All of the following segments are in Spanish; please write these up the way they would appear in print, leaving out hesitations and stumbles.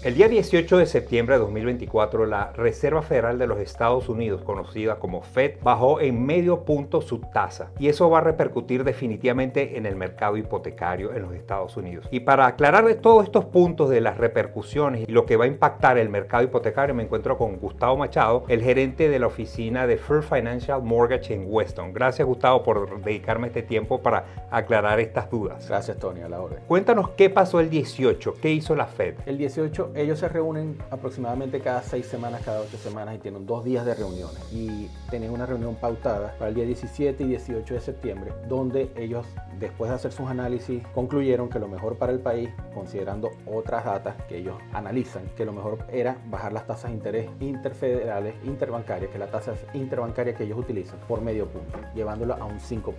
El día 18 de septiembre de 2024, la Reserva Federal de los Estados Unidos, conocida como Fed, bajó en medio punto su tasa y eso va a repercutir definitivamente en el mercado hipotecario en los Estados Unidos. Y para aclarar de todos estos puntos de las repercusiones y lo que va a impactar el mercado hipotecario, me encuentro con Gustavo Machado, el gerente de la oficina de First Financial Mortgage en Weston. Gracias, Gustavo, por dedicarme este tiempo para aclarar estas dudas. Gracias, Tony, a la orden. Cuéntanos qué pasó el 18, qué hizo la Fed. El 18 ellos se reúnen aproximadamente cada 6 semanas, cada 8 semanas y tienen 2 días de reuniones. Y tienen una reunión pautada para el día 17 y 18 de septiembre, donde ellos, después de hacer sus análisis, concluyeron que lo mejor para el país, considerando otras datas que ellos analizan, que lo mejor era bajar las tasas de interés interfederales, interbancarias, que es la tasa interbancaria que ellos utilizan, por medio punto, llevándolo a un 5%.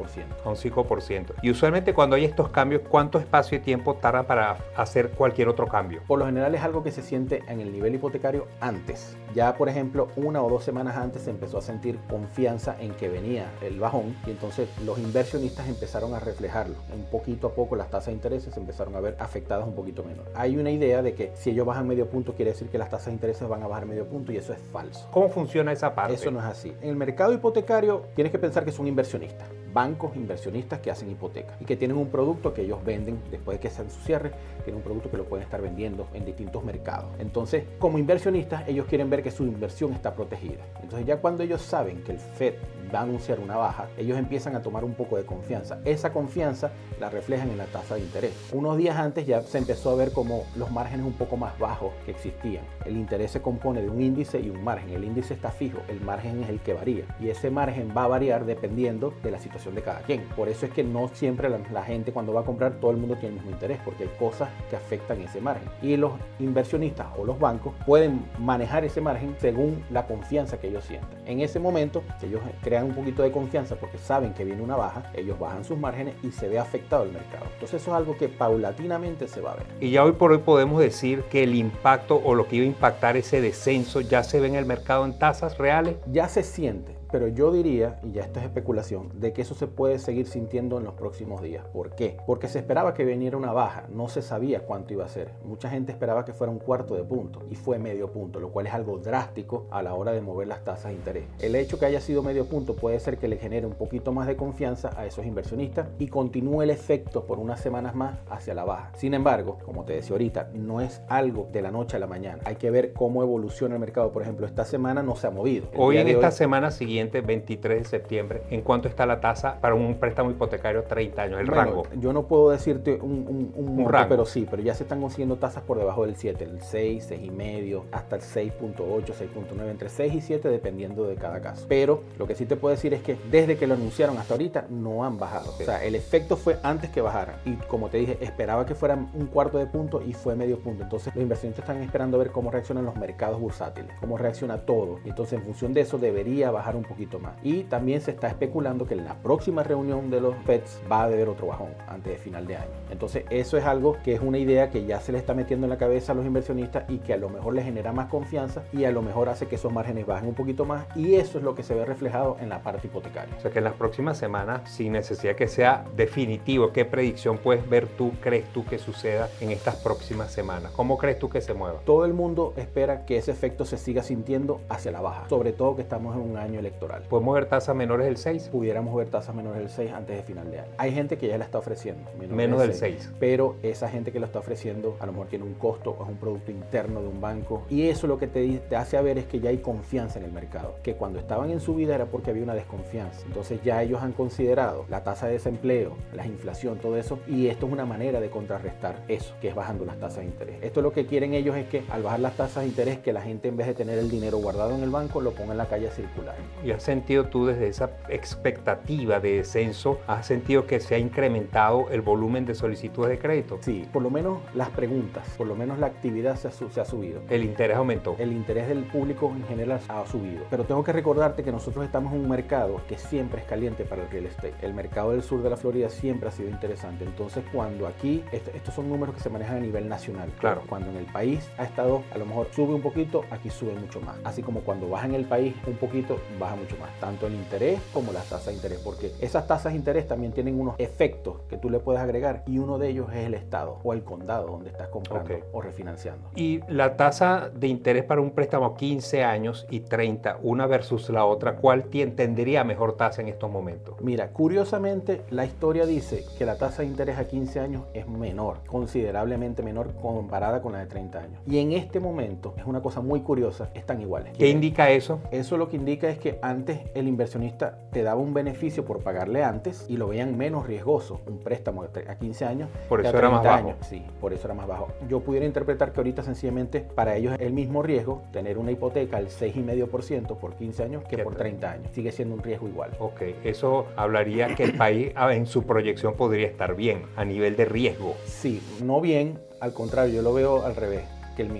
A un 5%. Y usualmente cuando hay estos cambios, ¿cuánto espacio y tiempo tarda para hacer cualquier otro cambio? Por lo general es algo que se siente en el nivel hipotecario antes. Ya, por ejemplo, 1 o 2 semanas antes se empezó a sentir confianza en que venía el bajón y entonces los inversionistas empezaron a reflejarlo. Un poquito a poco las tasas de interés se empezaron a ver afectadas un poquito menos. Hay una idea de que si ellos bajan medio punto quiere decir que las tasas de interés van a bajar medio punto y eso es falso. ¿Cómo funciona esa parte? Eso no es así. En el mercado hipotecario tienes que pensar que son inversionistas. Bancos inversionistas que hacen hipotecas y que tienen un producto que ellos venden después de que sean su cierre, tienen un producto que lo pueden estar vendiendo en distintos mercados. Entonces, como inversionistas, ellos quieren ver que su inversión está protegida. Entonces, ya cuando ellos saben que el Fed va a anunciar una baja, ellos empiezan a tomar un poco de confianza. Esa confianza la reflejan en la tasa de interés. Unos días antes ya se empezó a ver como los márgenes un poco más bajos que existían. El interés se compone de un índice y un margen. El índice está fijo, el margen es el que varía. Y ese margen va a variar dependiendo de la situación de cada quien. Por eso es que no siempre la gente cuando va a comprar, todo el mundo tiene el mismo interés, porque hay cosas que afectan ese margen. Y los inversionistas o los bancos pueden manejar ese margen según la confianza que ellos sientan. En ese momento, si ellos crean un poquito de confianza porque saben que viene una baja, ellos bajan sus márgenes y se ve afectado el mercado. Entonces eso es algo que paulatinamente se va a ver. Y ya hoy por hoy podemos decir que el impacto o lo que iba a impactar ese descenso ya se ve en el mercado en tasas reales. Ya se siente. Pero yo diría, y ya esto es especulación, de que eso se puede seguir sintiendo en los próximos días. ¿Por qué? Porque se esperaba que viniera una baja, no se sabía cuánto iba a ser. Mucha gente esperaba que fuera un 1/4 de punto y fue medio punto, lo cual es algo drástico a la hora de mover las tasas de interés. El hecho que haya sido medio punto puede ser que le genere un poquito más de confianza a esos inversionistas y continúe el efecto por unas semanas más hacia la baja. Sin embargo, como te decía ahorita, no es algo de la noche a la mañana. Hay que ver cómo evoluciona el mercado. Por ejemplo, esta semana no se ha movido. Hoy en esta semana siguiente, 23 de septiembre, ¿en cuánto está la tasa para un préstamo hipotecario 30 años? El rango. Yo no puedo decirte un rango, rango, pero ya se están consiguiendo tasas por debajo del 7, el 6, 6,5, hasta el 6.8, 6.9, entre 6 y 7 dependiendo de cada caso. Pero lo que sí te puedo decir es que desde que lo anunciaron hasta ahorita no han bajado. O sea, el efecto fue antes que bajaran. Y como te dije, esperaba que fueran un 1/4 de punto y fue medio punto. Entonces los inversionistas están esperando a ver cómo reaccionan los mercados bursátiles, cómo reacciona todo. Y entonces en función de eso debería bajar un poquito más. Y también se está especulando que en la próxima reunión de los FEDs va a haber otro bajón antes de final de año. Entonces eso es algo que es una idea que ya se le está metiendo en la cabeza a los inversionistas y que a lo mejor les genera más confianza y a lo mejor hace que esos márgenes bajen un poquito más y eso es lo que se ve reflejado en la parte hipotecaria. O sea que en las próximas semanas, sin necesidad que sea definitivo, ¿qué predicción puedes ver tú, crees tú que suceda en estas próximas semanas? ¿Cómo crees tú que se mueva? Todo el mundo espera que ese efecto se siga sintiendo hacia la baja, sobre todo que estamos en un año electoral. ¿Podemos ver tasas menores del 6? Pudiéramos ver tasas menores del 6 antes de final de año. Hay gente que ya la está ofreciendo. Menos del 6. Pero esa gente que lo está ofreciendo a lo mejor tiene un costo o es un producto interno de un banco. Y eso lo que te hace ver es que ya hay confianza en el mercado. Que cuando estaban en subida era porque había una desconfianza. Entonces ya ellos han considerado la tasa de desempleo, la inflación, todo eso. Y esto es una manera de contrarrestar eso, que es bajando las tasas de interés. Esto lo que quieren ellos es que al bajar las tasas de interés, que la gente en vez de tener el dinero guardado en el banco, lo ponga en la calle a circular. ¿Y has sentido tú desde esa expectativa de descenso, has sentido que se ha incrementado el volumen de solicitudes de crédito? Sí, por lo menos las preguntas, por lo menos la actividad se ha subido. El interés aumentó. El interés del público en general ha subido. Pero tengo que recordarte que nosotros estamos en un mercado que siempre es caliente para el real estate. El mercado del sur de la Florida siempre ha sido interesante. Entonces, cuando aquí, estos son números que se manejan a nivel nacional. Claro. Cuando en el país ha estado, a lo mejor sube un poquito, aquí sube mucho más. Así como cuando baja en el país un poquito, baja mucho más, tanto el interés como las tasas de interés, porque esas tasas de interés también tienen unos efectos que tú le puedes agregar y uno de ellos es el estado o el condado donde estás comprando o refinanciando. Y la tasa de interés para un préstamo a 15 años y 30, una versus la otra, ¿cuál tendría mejor tasa en estos momentos? Mira, curiosamente la historia dice que la tasa de interés a 15 años es menor, considerablemente menor comparada con la de 30 años. Y en este momento, es una cosa muy curiosa, están iguales. ¿Qué indica eso? Eso lo que indica es que antes el inversionista te daba un beneficio por pagarle antes y lo veían menos riesgoso, un préstamo a 15 años. Por eso era más bajo. Sí, por eso era más bajo. Yo pudiera interpretar que ahorita sencillamente para ellos es el mismo riesgo tener una hipoteca al 6,5% por 15 años que por 30 años. Sigue siendo un riesgo igual. Ok, eso hablaría que el país en su proyección podría estar bien a nivel de riesgo. Sí, no bien, al contrario, yo lo veo al revés.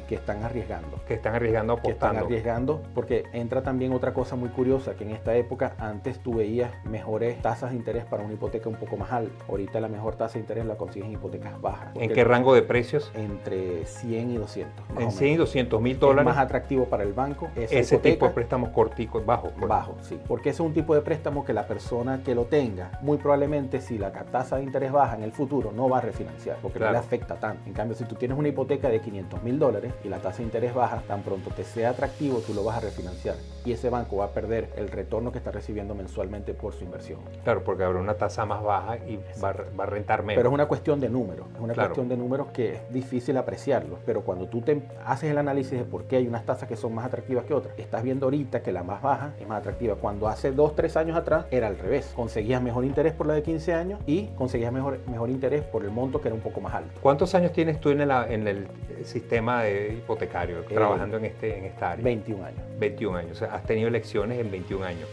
Que están arriesgando. Que están arriesgando apostando. Que están arriesgando porque entra también otra cosa muy curiosa, que en esta época antes tú veías mejores tasas de interés para una hipoteca un poco más alta. Ahorita la mejor tasa de interés la consigues en hipotecas bajas. ¿En qué rango de precios? Entre 100 y 200. En 100 y 200 mil dólares. Es más atractivo para el banco. Ese tipo de préstamos corticos, bajos. Bajo, sí. Porque ese es un tipo de préstamo que la persona que lo tenga, muy probablemente si la tasa de interés baja en el futuro, no va a refinanciar porque no le afecta tanto. En cambio, si tú tienes una hipoteca de 500 mil dólares y la tasa de interés baja, tan pronto te sea atractivo, tú lo vas a refinanciar y ese banco va a perder el retorno que está recibiendo mensualmente por su inversión. Claro, porque habrá una tasa más baja y va a rentar menos. Pero es una cuestión de números, es una cuestión de números que es difícil apreciarlo, pero cuando tú te haces el análisis de por qué hay unas tasas que son más atractivas que otras, estás viendo ahorita que la más baja es más atractiva, cuando hace 2-3 años atrás era al revés, conseguías mejor interés por la de 15 años y conseguías mejor interés por el monto que era un poco más alto. ¿Cuántos años tienes tú en el sistema hipotecario trabajando en esta área? 21 años. 21 años, o sea, has tenido elecciones en 21 años.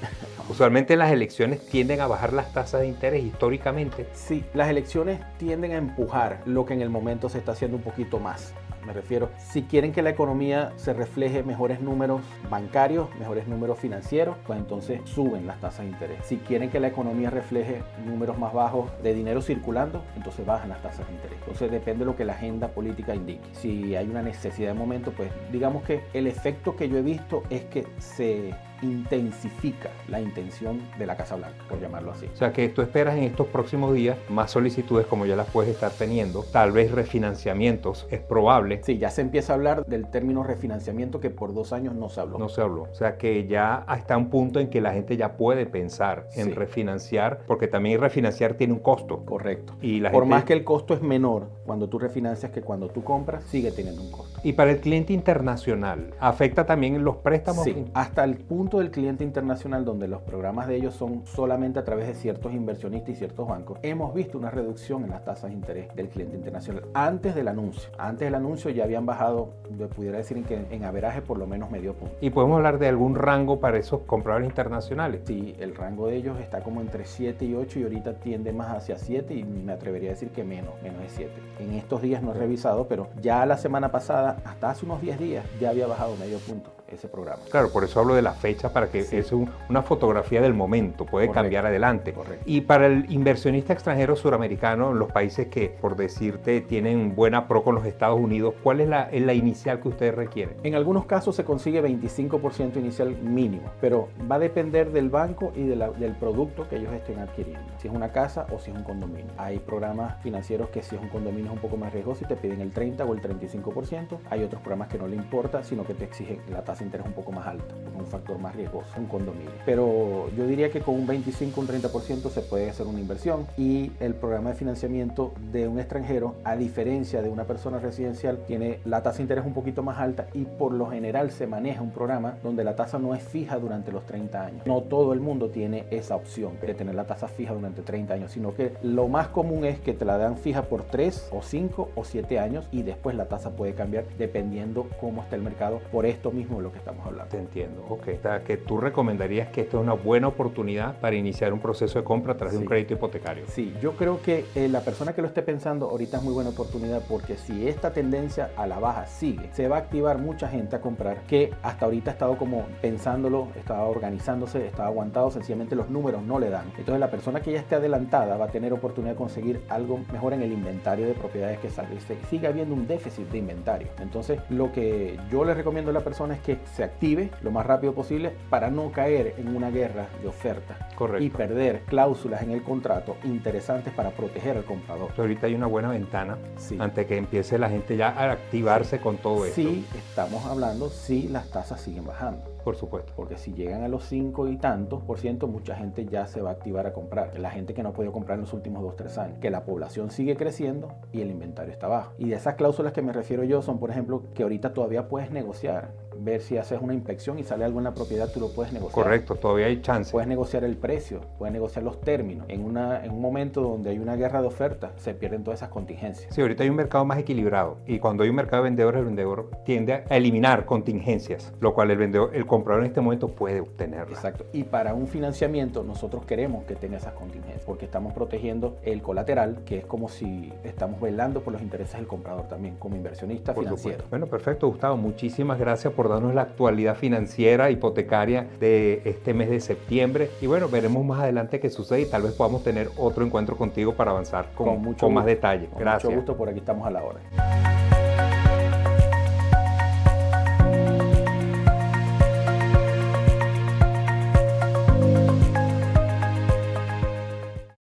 Usualmente las elecciones tienden a bajar las tasas de interés históricamente. Sí, las elecciones tienden a empujar lo que en el momento se está haciendo un poquito más. Me refiero, si quieren que la economía se refleje mejores números bancarios, mejores números financieros, pues entonces suben las tasas de interés. Si quieren que la economía refleje números más bajos de dinero circulando, entonces bajan las tasas de interés. Entonces depende de lo que la agenda política indique. Si hay una necesidad de momento, pues digamos que el efecto que yo he visto es que se intensifica la intención de la Casa Blanca, por llamarlo así. O sea que tú esperas en estos próximos días más solicitudes como ya las puedes estar teniendo, tal vez refinanciamientos, es probable. Sí, ya se empieza a hablar del término refinanciamiento que por 2 años no se habló. No se habló, o sea que ya está un punto en que la gente ya puede pensar en refinanciar, porque también refinanciar tiene un costo. Correcto. Y por más que el costo es menor cuando tú refinancias que cuando tú compras, sigue teniendo un costo. Y para el cliente internacional, ¿afecta también los préstamos? Sí, hasta el punto del cliente internacional donde los programas de ellos son solamente a través de ciertos inversionistas y ciertos bancos, hemos visto una reducción en las tasas de interés del cliente internacional antes del anuncio. Antes del anuncio ya habían bajado, yo pudiera decir en averaje por lo menos medio punto. ¿Y podemos hablar de algún rango para esos compradores internacionales? Sí, el rango de ellos está como entre 7 y 8 y ahorita tiende más hacia 7 y me atrevería a decir que menos de 7. En estos días no he revisado, pero ya la semana pasada, hasta hace unos 10 días, ya había bajado medio punto ese programa. Claro, por eso hablo de la fecha para que es una fotografía del momento, puede cambiar adelante. Correcto. Y para el inversionista extranjero suramericano, los países que, por decirte, tienen buena pro con los Estados Unidos, ¿cuál es la inicial que ustedes requieren? En algunos casos se consigue 25% inicial mínimo, pero va a depender del banco y del producto que ellos estén adquiriendo. Si es una casa o si es un condominio. Hay programas financieros que si es un condominio es un poco más riesgoso y te piden el 30 o el 35%. Hay otros programas que no le importa, sino que te exigen la tasa de interés un poco más alta, porque es un factor más riesgoso, un condominio. Pero yo diría que con un 25 o un 30% se puede hacer una inversión y el programa de financiamiento de un extranjero, a diferencia de una persona residencial, tiene la tasa de interés un poquito más alta y por lo general se maneja un programa donde la tasa no es fija durante los 30 años. No todo el mundo tiene esa opción de tener la tasa fija durante 30 años, sino que lo más común es que te la dan fija por 3 o 5 o 7 años y después la tasa puede cambiar dependiendo cómo está el mercado, por esto mismo lo que estamos hablando. Te entiendo, ok. O sea, que tú recomendarías que esto es una buena oportunidad para iniciar un proceso de compra a través de un crédito hipotecario. Sí, yo creo que la persona que lo esté pensando ahorita es muy buena oportunidad porque si esta tendencia a la baja sigue, se va a activar mucha gente a comprar que hasta ahorita ha estado como pensándolo, estaba organizándose, estaba aguantado, sencillamente los números no le dan. Entonces la persona que ya esté adelantada va a tener oportunidad de conseguir algo mejor en el inventario de propiedades que salga. Sigue habiendo un déficit de inventario. Entonces lo que yo le recomiendo a la persona es que que se active lo más rápido posible para no caer en una guerra de oferta. Correcto. Y perder cláusulas en el contrato interesantes para proteger al comprador. Ahorita hay una buena ventana Sí. antes que empiece la gente ya a activarse con todo esto. Sí, estamos hablando si las tasas siguen bajando. Por supuesto. Porque si llegan a los 5 y tantos por ciento, mucha gente ya se va a activar a comprar. La gente que no ha podido comprar en los últimos 2-3 años. Que la población sigue creciendo y el inventario está bajo. Y de esas cláusulas que me refiero yo son, por ejemplo, que ahorita todavía puedes negociar. Ver si haces una inspección y sale algo en la propiedad, tú lo puedes negociar. Correcto, todavía hay chance. Puedes negociar el precio, puedes negociar los términos. En un momento donde hay una guerra de ofertas, se pierden todas esas contingencias. Sí, ahorita hay un mercado más equilibrado y cuando hay un mercado de vendedores, el vendedor tiende a eliminar contingencias, lo cual el comprador en este momento puede obtenerla. Exacto. Y para un financiamiento nosotros queremos que tenga esas contingencias porque estamos protegiendo el colateral, que es como si estamos velando por los intereses del comprador también, como inversionista Por financiero. supuesto. Bueno, perfecto, Gustavo. Muchísimas gracias por darnos la actualidad financiera, hipotecaria de este mes de septiembre. Y bueno, veremos más adelante qué sucede y tal vez podamos tener otro encuentro contigo para avanzar con más detalle. Con Gracias. mucho gusto, por aquí estamos a la hora.